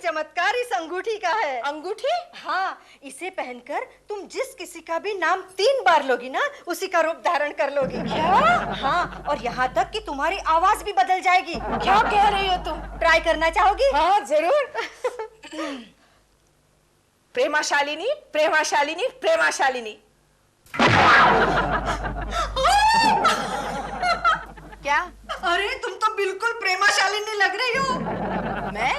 चमत्कार इस अंगूठी का है। अंगूठी? हाँ, इसे पहनकर तुम जिस किसी का भी नाम 3 बार लोगी ना, उसी का रूप धारण कर लोगी। क्या? हाँ, और यहाँ तक कि तुम्हारी आवाज भी बदल जाएगी। क्या कह रही हो तुम? ट्राई करना चाहोगी? हाँ जरूर। प्रेमा शालिनी, प्रेमा शालिनी, प्रेमा शालिनी। क्या? अरे तुम तो बिल्कुल प्रेमा शालिनी लग रही हो। मैं?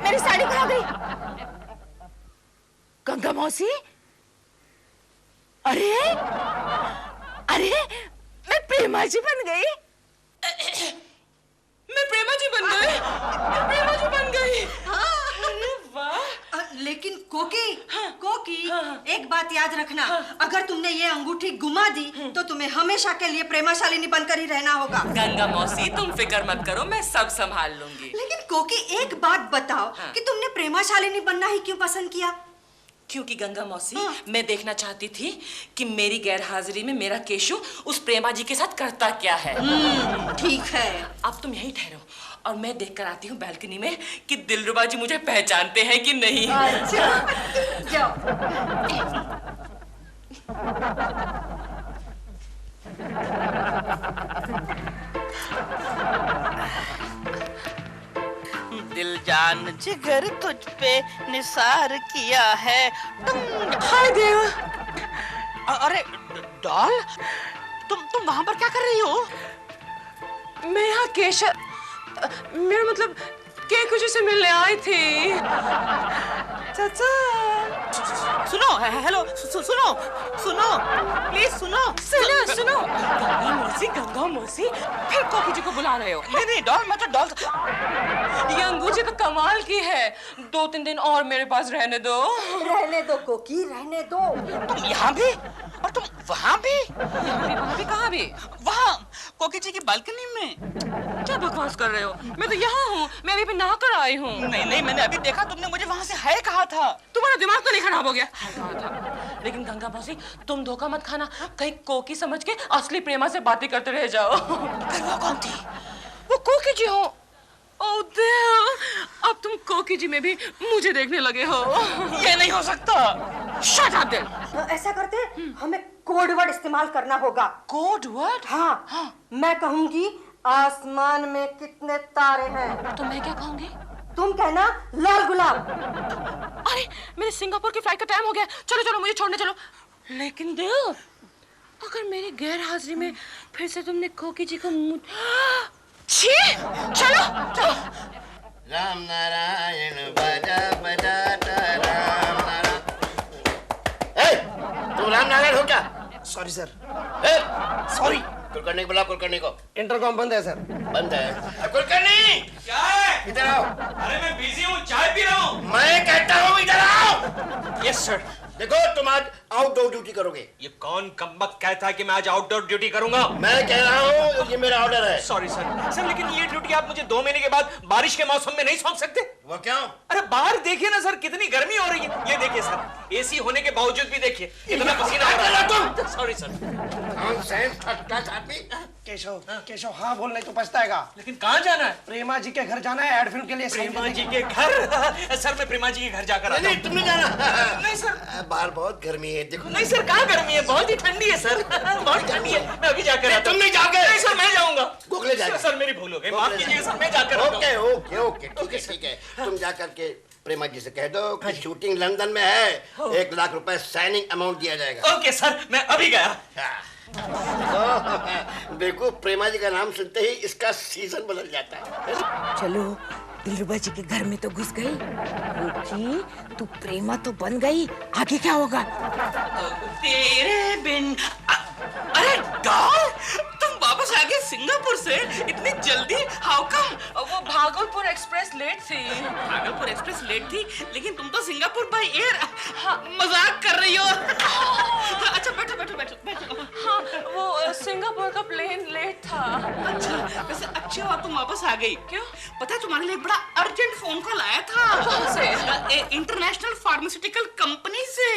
मेरी साड़ी कहाँ गई? गंगा मौसी? अरे मैं प्रेमा जी बन गई। मैं प्रेमा जी बन गई। अरे वाह। लेकिन कोकी, एक बात याद रखना, अगर तुमने ये अंगूठी गुमा दी तो तुम्हें हमेशा के लिए प्रेमा शालिनी बनकर ही रहना होगा। गंगा मौसी तुम फिक्र मत करो, मैं सब संभाल लूंगी। लेकिन कोकी, एक बात बताओ कि तुमने प्रेमा शालिनी बनना ही क्यों पसंद किया? क्योंकि गंगा मौसी, मैं देखना चाहती थी कि मेरी गैर हाजिरी में मेरा केशु उस प्रेमा जी के साथ करता क्या है। ठीक है, अब तुम यहीं ठहरो और मैं देख कर आती हूँ बालकनी में कि दिलरुबा जी मुझे पहचानते हैं कि नहीं। अच्छा, जाओ। दिल जान जिगर तुझ पे निसार किया है। हाय देव। अरे डॉल, तुम वहां पर क्या कर रही हो? मैं यहाँ मेरा मतलब केशु से मिलने आई थी। चाचा। सुनो, हेलो, सुनो, प्लीज सुनो। गंगा मौसी, फिर कोकी जी को बुला रहे हो? नहीं डॉल, मैं तो डॉल। ये अंगूठी तो कमाल की है। 2-3 दिन और मेरे पास रहने दो। रहने दो कोकी, रहने दो। तुम यहाँ भी और तुम वहाँ भी? वहाँ भी कहाँ भी? वहाँ कोकी जी की बालकनी में। क्या बकवास कर रहे हो? मैं तो यहाँ हूँ, मैं अभी नहा कर आई हूँ। नहीं, मैंने अभी देखा, तुमने मुझे वहाँ से हाय कहा था। तुम्हारा दिमाग तो नहीं खराब हो गया? कहा था। लेकिन गंगा मौसी, तुम धोखा मत खाना, कहीं कोकी समझ के असली प्रेमा से बातें करते रह जाओ। फिर वो कौन थी? वो कोकी जी हो। ओह देव, अब तुम कोकी जी में भी मुझे देखने लगे हो। ये नहीं हो सकता। शट अप दिल। ऐसा करते, हमें कोड वर्ड इस्तेमाल करना होगा। Code word? हाँ, मैं कहूंगी आसमान में कितने तारे हैं, तो मैं क्या कहूंगी? तुम कहना लाल गुलाब। अरे मेरे सिंगापुर की फ्लाइट का टाइम हो गया, चलो मुझे छोड़ने चलो। लेकिन देव, अगर मेरी गैर हाजिरी में फिर से तुमने कोकी जी को छी, चलो। राम नारायण बजा राम नारायण। तुम राम नारायण हो क्या? Sorry sir. सॉरी। कुलकर्णी बुला, कुलकर्णी को। इंटरकॉम बंद है सर। बंद है। कुलकर्णी क्या है? इधर आओ। अरे मैं बिजी हूँ, चाय पी रहा हूँ। मैं कहता हूँ इधर आओ। Yes sir. देखो, तुम आज आउटडोर ड्यूटी करोगे। ये कौन कम्बख्त कहता है कि मैं आज आउटडोर ड्यूटी करूंगा? मैं कह रहा हूँ, ये मेरा ऑर्डर है। सॉरी सर, लेकिन ये ड्यूटी आप मुझे 2 महीने के बाद बारिश के मौसम में नहीं सौंप सकते? वो क्यों? अरे बाहर देखिए ना सर, कितनी गर्मी हो रही है। ये देखिए सर, एसी होने के बावजूद भी देखिए इतना पसीना आ रहा है। तुम सॉरी सर। केशव हाँ बोल, नहीं तो पछताएगा। लेकिन कहाँ जाना है? प्रेमा जी के घर जाना है, एड फिल्म के लिए। प्रेमा जी के घर? सर मैं प्रेमा जी के घर जाकर आता हूं। नहीं, तुम नहीं जाना। नहीं सर, बाहर बहुत गर्मी है, देखो। नहीं सर, कहाँ गर्मी है? बहुत ही ठंडी है सर। बहुत ठंडी है, मैं अभी जाकर आता हूं। तुम नहीं जाओगे? नहीं सर, मैं जाऊंगा। गोखले जाएगा। सर मेरी भूल हो गई, माफ कीजिएगा सर, मैं जाकर आता हूं। ओके, ठीक है। तुम जाकर के प्रेमा जी से कह दो कि शूटिंग लंदन में है, 1 लाख रुपए साइनिंग अमाउंट दिया जाएगा। ओके सर, मैं अभी गया। देखो, प्रेमा जी का नाम सुनते ही इसका सीजन बदल जाता है। चलो, दिलरुबा जी के घर में तो घुस गई। कोकी, तू प्रेमा तो बन गई, आगे क्या होगा? तेरे बिन। अरे डॉल, तुम वापस आ गए सिंगापुर से इतनी जल्दी? How come? वो भागलपुर एक्सप्रेस लेट थी। भागलपुर एक्सप्रेस लेट थी, लेकिन तुम तो सिंगापुर बाय एयर। मजाक कर रही हो? अच्छा बैठो। हाँ, वो सिंगापुर का प्लेन लेट था। अच्छा, वैसे अच्छा हुआ तुम वापस आ गई। क्यों? पता है, तुम्हारे लिए बड़ा अर्जेंट फोन कॉल आया था। कहाँ से? इंटरनेशनल फार्मास्यूटिकल कंपनी से।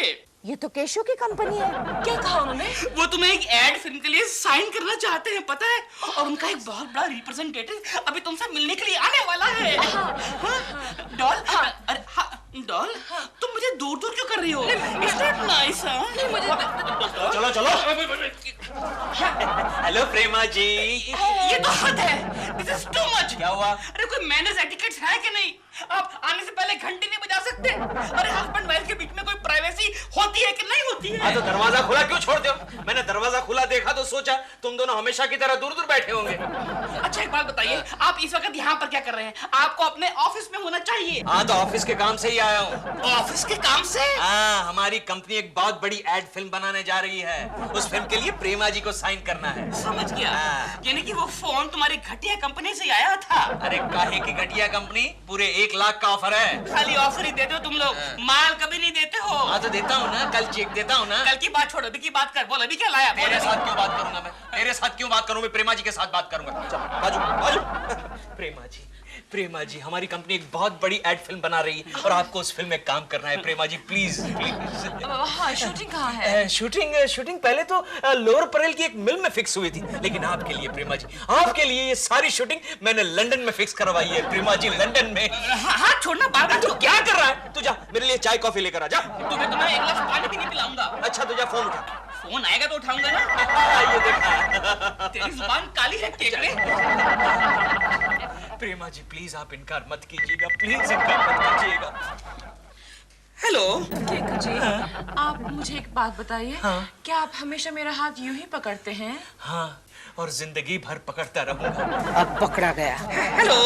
ये तो केशव की कंपनी है। क्या कहा उन्होंने? वो तुम्हें एक एड फिल्म के लिए साइन करना चाहते हैं, पता है? और उनका एक बहुत बड़ा रिप्रेजेंटेटिव अभी तुमसे मिलने के लिए आने वाला है। डॉल, अरे हाँ, डॉल, तुम मुझे दूर दूर क्यों कर रही हो? It's not nice, हाँ? चलो चलो। हेलो प्रेमा जी। ये तो हद है। This is too much। क्या हुआ? अरे कोई मैनर्स एटिकेट्स है कि नहीं? आप आने से पहले घंटी नहीं बजा सकते? अरे हस्बैंड वाइफ के बीच में कोई प्राइवेसी होती है कि नहीं होती है? हाँ तो दरवाजा खुला क्यों छोड़ते हो? मैंने दरवाजा खुला देखा तो सोचा तुम दोनों हमेशा की तरह दूर दूर बैठे होंगे। अच्छा एक बात बताइए, आप इस वक्त यहाँ पर क्या कर रहे हैं? आपको अपने ऑफिस में होना चाहिए। हाँ तो ऑफिस के काम से ही आया हूँ। ऑफिस के काम से? हाँ, हमारी कंपनी एक बहुत बड़ी एड फिल्म बनाने जा रही है। उस फिल्म के लिए प्रेमा जी को साइन करना है। समझ गया। हाँ। यानी कि वो फोन तुम्हारी घटिया कंपनी से आया था। अरे काहे की घटिया कंपनी? पूरे 1 लाख का ऑफर है। खाली ऑफर ही देते हो तुम लोग, माल कभी नहीं देते हो। हाँ तो देता हूँ ना, कल चेक देता हूँ ना। कल की बात छोड़ो, अभी की बात कर। बोल अभी क्या लाया? बोल तेरे अभी। साथ क्यों बात करूंगा मैं? तेरे साथ क्यों बात करूं? मैं प्रेमा जी के साथ बात करूंगा। चल बाजू बाजू। प्रेमा जी हमारी कंपनी एक बहुत बड़ी एड फिल्म बना रही है और आपको उस फिल्म में काम करना है। प्रेमा जी प्लीज प्लीज। हाँ, शूटिंग कहाँ है? शूटिंग पहले तो लोअर परेल की एक मिल में फिक्स हुई थी, लेकिन आपके लिए प्रेमा जी, आपके लिए ये सारी शूटिंग मैंने लंदन में फिक्स करवाई है। प्रेमा जी लंदन में। हाँ छोड़ना, बार बार तू क्या कर रहा है? तू जा मेरे लिए चाय कॉफी लेकर आ जा। तुम्हें तो मैं एक गिलास पानी भी नहीं पिलाऊंगा। अच्छा तो जा फोन उठा। फोन आएगा तो उठाऊंगा ना। ये देखा। तेरी जुबान काली है केकड़े। प्रेमा जी प्लीज आप इनकार मत कीजिएगा, प्लीज इनकार मत कीजिएगा। हेलो। केकू जी, आप मुझे एक बात बताइए। क्या आप हमेशा मेरा हाथ यूं ही पकड़ते हैं? हाँ, और जिंदगी भर पकड़ता रहूंगा। अब पकड़ा गया। हेलो।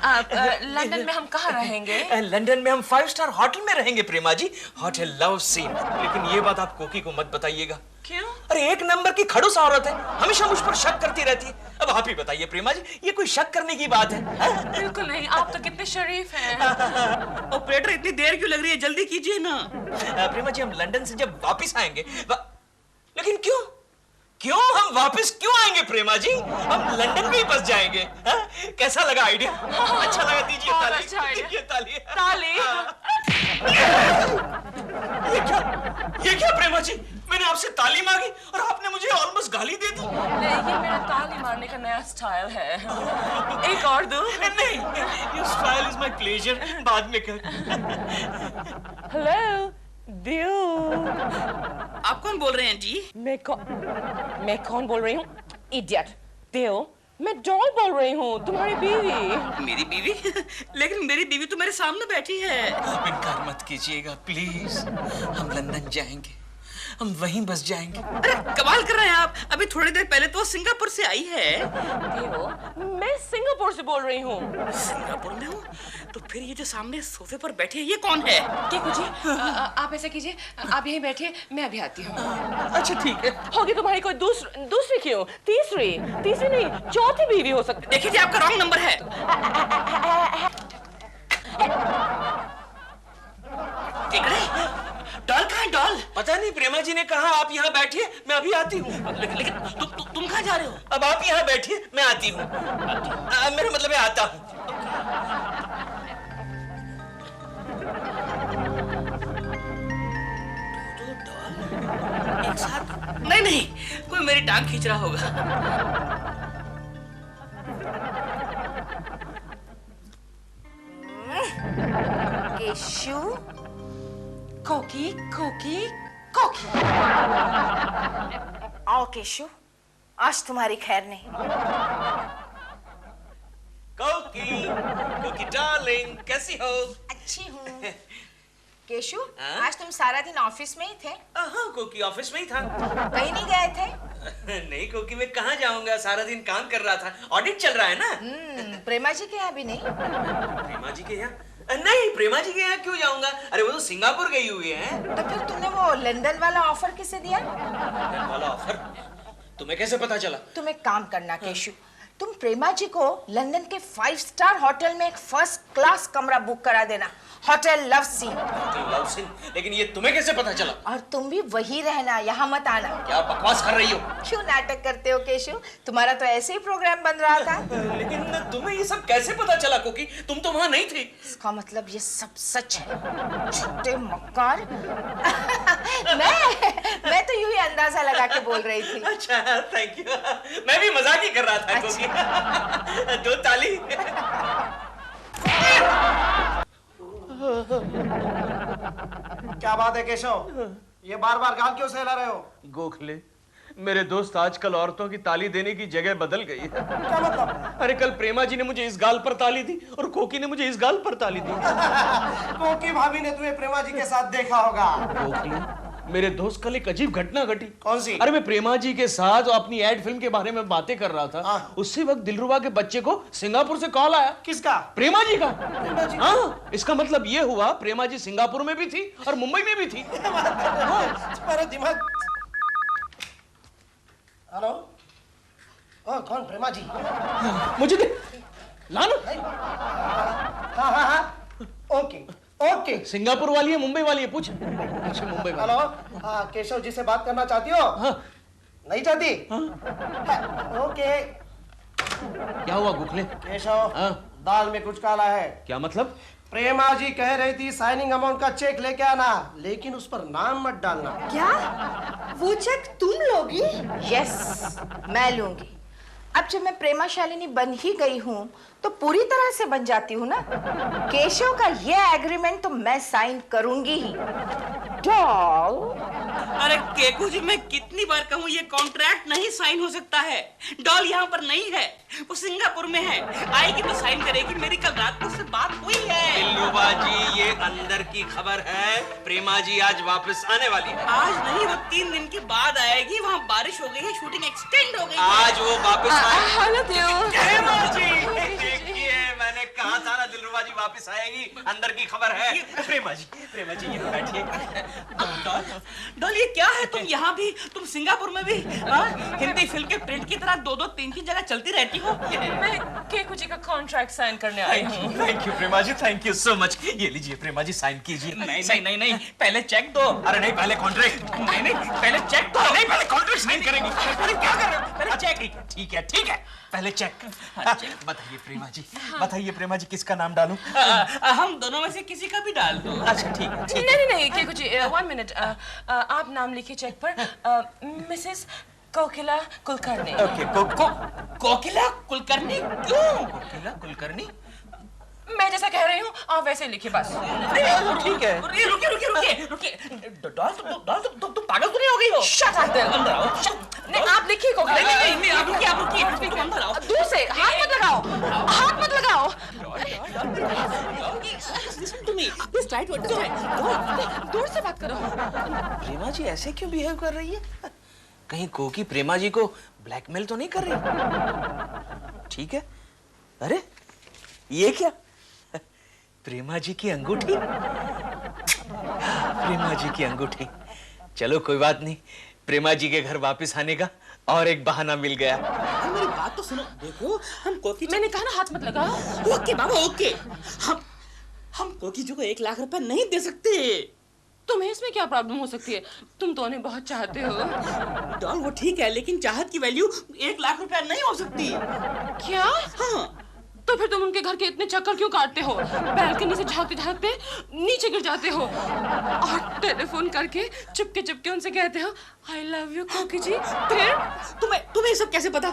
आप लंदन में हम कहाँ रहेंगे? लंदन में हम 5 स्टार होटल में रहेंगे प्रेमा जी, होटल लव सीन। लेकिन ये बात आप कोकी को मत बताइएगा। क्यों? अरे 1 नंबर की खड़ूस औरत है, हमेशा मुझ पर शक करती रहती है। अब आप ही बताइए प्रेमा जी, ये कोई शक करने की बात है? बिल्कुल नहीं, आप तो कितने शरीफ हैं। ऑपरेटर इतनी देर क्यों लग रही है? जल्दी कीजिए ना। प्रेमा जी हम लंदन से जब वापिस आएंगे लेकिन क्यों हम वापस क्यों आएंगे प्रेमा जी? हम लंदन में ही बस जाएंगे। कैसा लगा आइडिया? अच्छा लगा? दीजिए बहुत ताली। अच्छा idea। दीजिए ताली। ताली। ये क्या प्रेमा जी? मैंने आपसे ताली मांगी और आपने मुझे ऑलमोस्ट गाली दे दी। नहीं, ये मेरा ताली मारने का नया स्टाइल है। एक और दो। नहीं, your style is my pleasure। बाद में कर। हेलो दियो। आप कौन बोल रहे हैं जी? मैं कौन बोल रही हूँ? इडियट। दियो, मैं डॉल बोल रही हूँ, तुम्हारी बीवी। मेरी बीवी? लेकिन मेरी बीवी तो मेरे सामने बैठी है। आप इनकार मत कीजिएगा प्लीज। हम लंदन जाएंगे, हम वहीं बस जाएंगे। अरे कमाल कर रहे हैं आप। अभी थोड़ी देर पहले तो सिंगापुर से आई है। दियो, मैं सिंगापुर से बोल रही हूँ। सिंगापुर में हूँ? तो फिर ये जो सामने सोफे पर बैठे हैं, ये कौन है? केकू जी, आप ऐसा कीजिए, आप यहीं बैठिए, मैं अभी आती हूँ। अच्छा ठीक है। होगी तुम्हारी कोई दूसरी क्यों? तीसरी नहीं, चौथी बीवी हो सकती। देखिए जी, आपका रॉन्ग नंबर है। डॉल कहाँ है? डॉल? पता नहीं, प्रेमा जी ने कहा आप यहाँ बैठिए, मैं अभी आती हूँ। लेकिन तुम कहाँ जा रहे हो? अब आप यहाँ बैठिए, मैं आती हूँ। मेरा मतलब है आता हूँ। एक साथ? नहीं, कोई मेरी टांग खींच रहा होगा। केशु, कोकी। आओ केशु, आज तुम्हारी खैर नहीं। कोकी डार्लिंग, कैसी हो? अच्छी हूँ। केशु, हाँ? आज तुम सारा दिन ऑफिस में ही थे? हाँ, कोकी ऑफिस में ही था। कहीं नहीं गए थे? नहीं कोकी, मैं कहाँ जाऊंगा, सारा दिन काम कर रहा था, ऑडिट चल रहा है ना। प्रेमा जी के यहाँ भी नहीं? प्रेमा जी के यहाँ? नहीं, प्रेमा जी के यहाँ क्यों जाऊंगा? अरे वो तो सिंगापुर गई हुई है। तो फिर तुमने वो लंदन वाला ऑफर किसे दिया? लंदन वाला ऑफर तुम्हें कैसे पता चला? तुम एक काम करना केशु, तुम प्रेमा जी को लंदन के 5 स्टार होटल में एक फर्स्ट क्लास कमरा बुक करा देना, hotel love scene. Love scene? लेकिन ये तुम्हें कैसे पता चला? और तुम भी वही रहना, यहाँ मत आना। क्या बकवास कर रही हो? क्यों नाटक करते हो केशु? तुम्हारा तो ऐसे ही प्रोग्राम बन रहा था। लेकिन तुम्हें ये सब कैसे पता चला क्योंकि तुम तो वहां नहीं थी? इसका मतलब ये सब सच है, छोटे मक्कार। मैं तो यूं ही अंदाजा लगा के बोल रही थी। अच्छा, थैंक यू। मैं भी मजाक ही कर रहा था क्योंकि दो ताली। क्या बात है केशव, ये बार बार गाल क्यों सहला रहे हो? गोखले, मेरे दोस्त आजकल औरतों की ताली देने की जगह बदल गई है। क्या मतलब? अरे कल प्रेमा जी ने मुझे इस गाल पर ताली दी और कोकी ने मुझे इस गाल पर ताली दी। कोकी भाभी ने तुम्हें प्रेमा जी के साथ देखा होगा। गोखले, मेरे दोस्त कल एक अजीब घटना घटी। कौन सी? अरे मैं प्रेमा जी के साथ अपनी एड फिल्म के बारे में बातें कर रहा था। उसी वक्त दिलरुबा के बच्चे को सिंगापुर से कॉल आया। किसका? प्रेमा जी का। प्रेमा जी? हाँ, इसका मतलब ये हुआ प्रेमा जी सिंगापुर में भी थी और मुंबई में भी थी। तुम्हारा दिमाग। हेलो, कौन? प्रेमा जी? मुझे दे लाना। हाँ हाँ हाँ, ओके ओके। सिंगापुर वाली है मुंबई वाली है? पूछ मुंबई वाली। हेलो, हाँ, केशव जी से बात करना चाहती हो? हाँ। नहीं चाहती? हाँ। ओके। क्या हुआ गोखले? केशव, हाँ। दाल में कुछ काला है। क्या मतलब? प्रेमा जी कह रही थी साइनिंग अमाउंट का चेक लेके आना, लेकिन उस पर नाम मत डालना। क्या? वो चेक तुम लोगी? यस, मैं लूंगी। अब जब मैं प्रेमा शालिनी बन ही गई हूँ तो पूरी तरह से बन जाती हूँ ना। केशव का ये एग्रीमेंट तो मैं साइन करूंगी ही। डॉल, अरे केकू जी, मैं कितनी बार कहूँ ये कॉन्ट्रैक्ट नहीं साइन हो सकता है। डॉल यहाँ पर नहीं है, वो सिंगापुर में है। आएगी तो साइन करेगी। मेरी कल रात को उससे बात हुई है। दिलरुबा जी, ये अंदर की खबर है, प्रेमा जी आज वापस आने वाली है। आज नहीं, वो 3 दिन के बाद आएगी। वहाँ बारिश हो गई है, शूटिंग एक्सटेंड हो गई है। आज वो वापस हेलो देव। प्रेमा जी, देखिए मैंने कहा था ना दिलरुबा जी वापस आएगी, अंदर की खबर है। प्रेमा जी यहाँ बैठिए। डॉल, ये क्या है? तुम यहाँ भी, तुम सिंगापुर में भी। हिंदी फिल्म के प्रिंट की तरह 2-2, 3-3 जगह चलती रहती हो। मैं केकू जी का कॉन्ट्रैक्ट साइन करने आई हूँ। Thank you Prema ji, thank you so much. ये लीजिए प्रेमा जी, साइन कीजिए। नहीं, पहले चेक दो। अरे नहीं, पहले कॉन्ट्रैक्ट। नहीं, पहले चेक दो। नहीं, पहले कॉन्ट्रैक्ट साइन करेंगे। अरे क्या कर रहे हो? पहले चेक। ठीक है, पहले चेक। बताइए प्रेमा जी, बताइए प्रेमा जी, किसका नाम डालूं? हम दोनों में से किसी का भी डाल दो। अच्छा ठीक है। नहीं केकू जी, 1 मिनट। आप नाम लिखिए चेक पर, मिसेस कोकिला कुलकर्णी। ओके, कोकिला कुलकर्णी? क्यों? कोकिला कुलकर्णी? मैं जैसा कह रही हूँ आप वैसे ही लिखिए बस। ठीक है। रुकिए। डॉल, तुम पागल तो नहीं हो गई हो? शट अप दिल। अंदर आओ। नहीं, आप लिखिए कोकिला। नहीं, आप रुकिए। तुम अंदर आओ। दूर से हाथ मत लगाओ, हाथ मत लगाओ। दूर से बात करो। प्रेमा जी ऐसे क्यों बिहेव कर रही है? कहीं कोकी प्रेमा जी को ब्लैकमेल तो नहीं कर रही? ठीक है। अरे ये क्या? प्रेमा जी की अंगूठी। प्रेमा जी की अंगूठी। चलो कोई बात नहीं, प्रेमा जी के घर वापस आने का और एक बहाना मिल गया। मेरी बात तो सुनो। देखो, हम कोकी, मैंने कहा ना हाथ मत लगाओ। ओके बाबा, ओके। हम कोकी जी को 1 लाख रुपए नहीं दे सकते। तुम्हें इसमें क्या प्रॉब्लम हो सकती है? तुम तो उन्हें बहुत चाहते हो। डॉल, वो ठीक है, लेकिन चाहत की वैल्यू 1 लाख रुपया नहीं हो सकती। क्या? हाँ। तो फिर तुम उनके घर के इतने चक्कर क्यों काटते हो? बैल्कनी से झांकते झांकते नीचे गिर जाते हो और टेलीफोन करके चुपके उनसे कहते हो आई लव यू कोकी जी। फिर तुम्हें सब कैसे पता?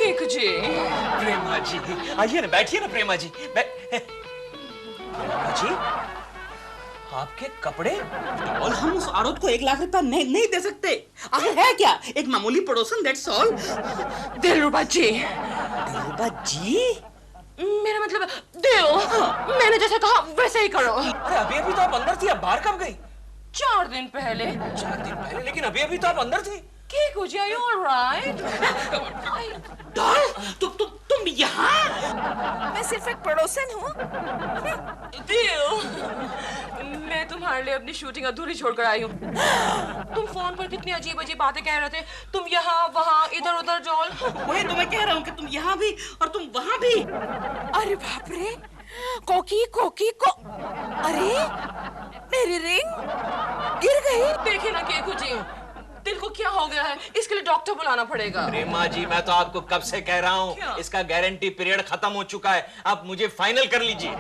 केकू जी। प्रेमा जी आइए ना, बैठिए ना प्रेमा जी। प्रेमा जी, आपके कपड़े? और हम उस औरत को 1 लाख रुपया नहीं दे सकते। आखिर है क्या? एक मामूली पड़ोसन, दैट्स ऑल। दिलरुबा जी। दिलरुबा जी? मेरा मतलब दिल। मैंने जैसे कहा वैसे ही करो। अरे अभी तो आप अंदर थी, अब बाहर कब गई? 4 दिन पहले। 4 दिन पहले? लेकिन अभी तो आप अंदर थी। केकू जी, आर यू ऑलराइट? तुम यहाँ? मैं सिर्फ एक पड़ोसन हूँ। दिल, मैं तुम्हारे लिए अपनी शूटिंग अधूरी छोड़कर आई हूँ। तुम फोन पर कितनी अजीब अजीब बातें कह रहे थे, तुम यहाँ वहाँ इधर उधर डॉल। वही तो मैं कह रहा हूँ कि तुम यहाँ भी और तुम वहाँ भी। अरे बाप रे, कोकी कोकी को, अरे मेरी रिंग गिर गई। देखिए ना केकू जी, दिल को क्या हो गया है, इसके लिए डॉक्टर बुलाना पड़ेगा। प्रेमा जी, मैं तो आपको कब से कह रहा हूँ, इसका गारंटी पीरियड खत्म हो चुका है, आप मुझे फाइनल कर लीजिए।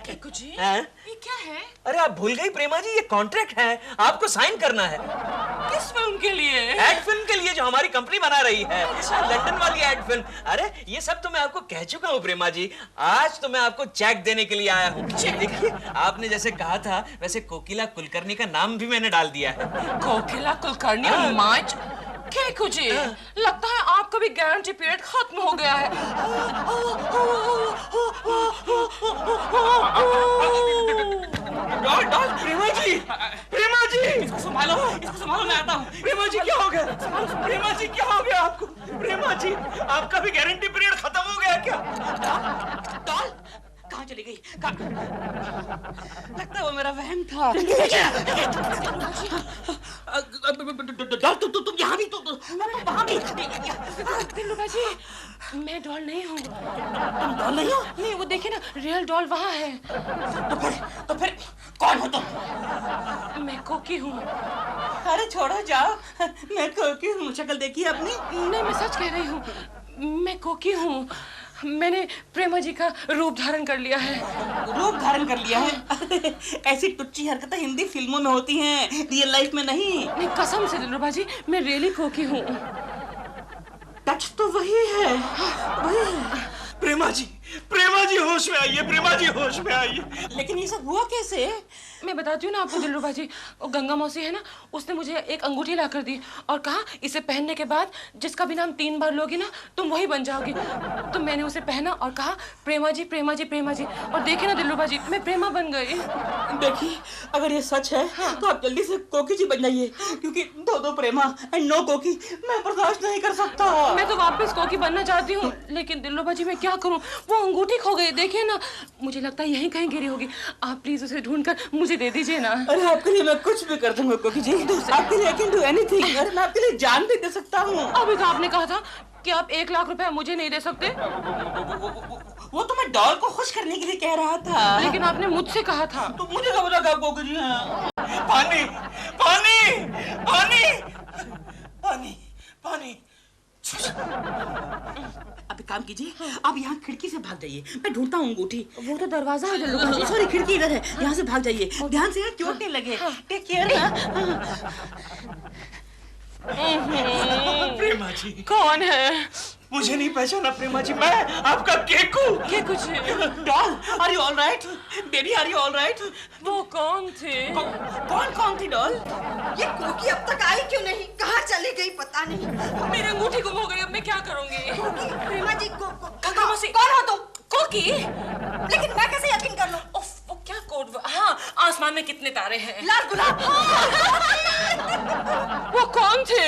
केकू जी, हैं? ये क्या है? अरे आप भूल गई प्रेमा जी, ये कॉन्ट्रैक्ट है, आपको साइन करना है। किस फिल्म के लिए? एड फिल्म के लिए जो हमारी कंपनी बना रही है, लंदन वाली एड फिल्म। अरे ये सब तो मैं आपको कह चुका हूँ प्रेमा जी, आज तो मैं आपको चेक देने के लिए आया हूँ। देखिए, आपने जैसे कहा था वैसे कोकिला कुलकर्णी का नाम भी मैंने डाल दिया है। कोकिला कुलकर्णी माच? केकू जी, लगता है आपका भी गारंटी पीरियड खत्म हो गया है। डॉल, प्रेमा जी, प्रेमा जी, इसको संभालो, मैं आता हूँ। प्रेमा जी क्या हो गया? प्रेमा जी क्या हो गया आपको? प्रेमा जी, आपका भी गारंटी पीरियड खत्म हो गया क्या? डॉल कहाँ चली गई? लगता है वो मेरा वहम था। डॉल तुम यहाँ भी, तुम वहाँ भी। दिलरुबा जी, मैं डॉल नहीं हूँ। तुम डॉल नहीं हो? नहीं, वो देखिए ना, रियल डॉल वहाँ है। तो फिर कौन हो तुम? मैं कोकी हूँ। अरे छोड़ो, जाओ, मैं कोकी हूँ। शक्ल देखी अपनी? नहीं, मैं सच कह रही हूँ, मैं कोकी हूँ। मैंने प्रेमा जी का रूप धारण कर लिया है। रूप धारण कर लिया है? ऐसी टुच्ची हरकतें हिंदी फिल्मों में होती हैं, रियल लाइफ में नहीं। नहीं, कसम से दिलरुबा जी, मैं रियली कोकी हूँ। टच तो वही है, वही है। प्रेमा जी होश में आइए, प्रेमा जी होश में आइए। लेकिन ये सब हुआ कैसे? मैं बताती हूँ ना आपको दिलरुबा जी, वो गंगा मौसी है ना, उसने मुझे एक अंगूठी ला कर दी और कहा इसे पहनने के बाद जिसका भी नाम 3 बार लोगी ना, तुम वही बन जाओगी। तो मैंने उसे पहना और कहा प्रेमा जी प्रेमा जी प्रेमा जी, और देखिए ना दिलरुबा जी, मैं प्रेमा बन गई। देखिए, अगर ये सच है तो आप जल्दी से कोकी जी बन जाइए, क्योंकि दो प्रेमा एंड नो कोकी मैं बर्दाश्त नहीं कर सकता। मैं तो वापस कोकी बनना चाहती हूँ, लेकिन दिलरुबा जी मैं क्या करूँ, वो अंगूठी खो गई। देखिए ना, मुझे लगता है यहीं कहीं गिरी होगी। आप प्लीज उसे ढूंढकर मुझे दे दीजिए ना। अरे आपके लिए मैं कुछ भी कर दूंगा कोकी जी, आपके लिए I can do anything। अरे मैं आपके लिए जान भी दे सकता हूँ। अभी तो आपने कहा था कि आप 1 लाख रुपए मुझे नहीं दे सकते। वो तो मैं डॉल को खुश करने के लिए कह रहा था। लेकिन आपने मुझसे कहा था। तो मुझे कब लगा कोकी जी? पानी पानी पानी पानी पानी। अब एक काम कीजिए, आप यहाँ खिड़की से भाग जाइए, मैं ढूंढता हूँ अंगूठी। वो तो दरवाजा है दिलरुबा जी। सॉरी, खिड़की इधर है, यहाँ से भाग जाइए, ध्यान से, चोट नहीं लगे। टेक केयर ना। प्रेमा जी, कौन है? मुझे नहीं पहचाना प्रेमा जी, मैं आपका केकू। के कुछ doll, are you all right? Baby, are you all right? वो कौन थे? कौन थी डॉल? ये कोकी अब तक आई क्यों नहीं? कहाँ चली गई पता नहीं। मेरी अंगूठी गुम हो गई, अब मैं क्या करूंगी? कोकी, प्रेमा जी गंगा मौसी। कौन हो तुम? कोकी? लेकिन मैं कैसे यकीन कर लूं? उफ, वो क्या कोड? हाँ, आसमान में कितने तारे हैं? लाल गुलाब। वो कौन थे?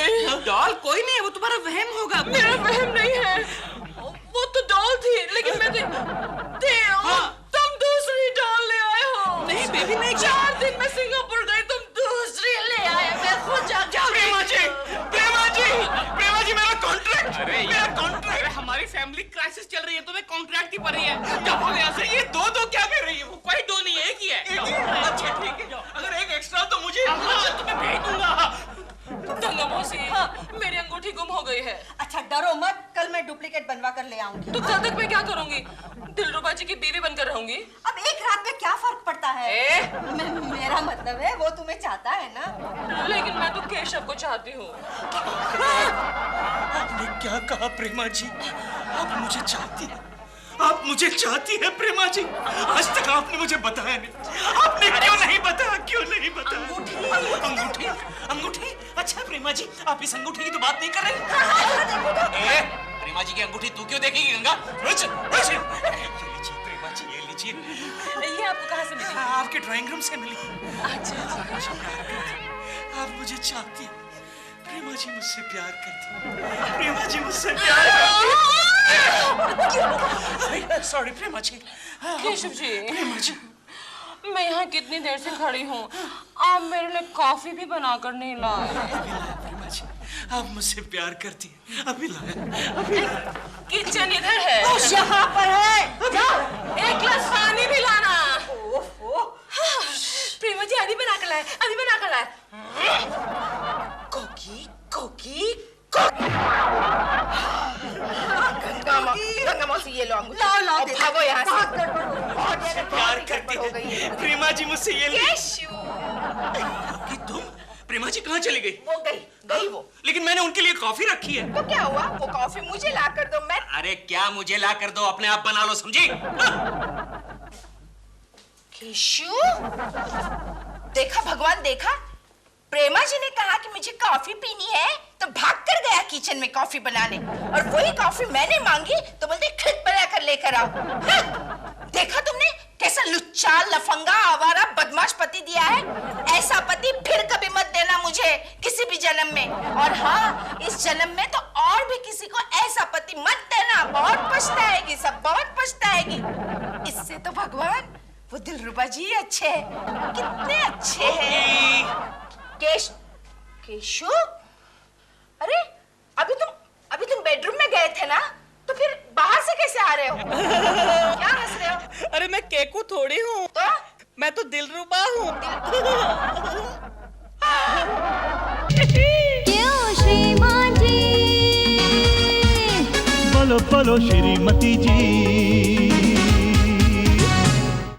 डॉल कोई नहीं है, वो तुम्हारा वहम होगा। मेरा वहम नहीं है, वो तो डॉल थी, लेकिन मैं तुम दूसरी डॉल ले आए हो। नहीं बेबी, नहीं। 4 दिन में सिंगापुर गई, तुम दूसरी ले आए। मैं खुद प्रेमा जी मेरा कॉन्ट्रैक्ट, मेरा कॉन्ट्रैक्ट। हमारी फैमिली क्राइसिस चल रही है, तुम्हें कॉन्ट्रैक्ट की पड़ी है। जब हम यहाँ से, ये दो क्या कर रही है? वो कोई दो नहीं, एक ही है। अच्छा ठीक है, अगर एक एक्स्ट्रा तो मुझे तुम्हें भेज दूंगा। गंगा मौसी, मेरी अंगूठी गुम हो गई है। अच्छा डरो मत, कल मैं डुप्लीकेट बनवा कर ले आऊंगी। तो कल तक मैं क्या करूंगी? दिलरुबा जी की बीवी बनकर रहूंगी। अब एक रात में क्या फर्क पड़ता है? मेरा मतलब है वो तुम्हें चाहता है ना। लेकिन मैं तो केशव को चाहती हूँ। आपने क्या कहा प्रेमा जी? आप मुझे चाहती हैं? आप मुझे चाहती है प्रेमा जी? आज तक आपने मुझे बताया नहीं। आपने क्यों नहीं बताया? क्यों नहीं बताया? अंगूठी, अंगूठी। अच्छा प्रेमा जी, आप इस अंगूठी की तो बात नहीं कर रहे? प्रेमा जी की अंगूठी तू क्यों देखेगी गंगा? रुच, रुच। ये लीजिए प्रेमा जी, ये लीजिए। ये आपको कहाँ से मिली? आपके ड्राइंग रूम से मिली। अच्छा। आप मुझे चाहती हैं? प्रेमा जी मुझसे प्यार करती। प्रेमा जी मुझसे प्यार करती। सॉरी प्रेमा जी। केशव जी, प्रेमा जी, मैं यहाँ कितनी देर से खड़ी हूँ, आप मेरे लिए कॉफी भी बनाकर नहीं लाए। प्रेमा जी, आप मुझसे प्यार करती हैं, अभी लाया। किचन इधर है, यहाँ पर है। जाओ। एक गिलास पानी भी लाना। प्रेमा जी अभी बना कर लाए, अभी बना कर लाए। कोकी कोकी कोकी। गंगा मौसी ये लो अंगूठी। लाओ, लाओ, और दे दो। भागो यहाँ से। बहुत गड़बड़ हो गई। बहुत ज्यादा प्यार बहुत करती गड़बड़ हो गई है। है प्रेमा जी मुझसे ये केशु, कि तुम प्रेमा जी कहाँ चली गई? वो गई वो। लेकिन मैंने उनके लिए कॉफी रखी है। तो क्या हुआ? वो कॉफी मुझे ला कर दो, मैं। अरे क्या मुझे ला कर दो, अपने आप बना लो, समझी? केशु, देखा भगवान, देखा प्रेमा जी ने कहा कि मुझे कॉफी पीनी है तो भाग कर गया किचन में कॉफी बनाने, और वही कॉफी मैंने मांगी तो बोलते खुद बना कर लेकर आओ। हाँ? देखा तुमने कैसा लुच्चा लफंगा आवारा बदमाश पति दिया है? ऐसा पति फिर कभी मत देना मुझे किसी भी जन्म में। और हाँ, इस जन्म में तो और भी किसी को ऐसा पति मत देना, बहुत पछताएगी, सब बहुत पछताएगी। इससे तो भगवान वो दिलरुबा जी अच्छे हैं, कितने अच्छे हैं। केशु, अरे अभी तुम बेडरूम में गए थे ना, तो फिर बाहर से कैसे आ रहे हो? क्या हंस रहे हो? अरे मैं केकू थोड़ी हूँ, तो मैं तो दिलरुबा हूँ। क्यों श्रीमान जी? बोलो बोलो श्रीमती जी।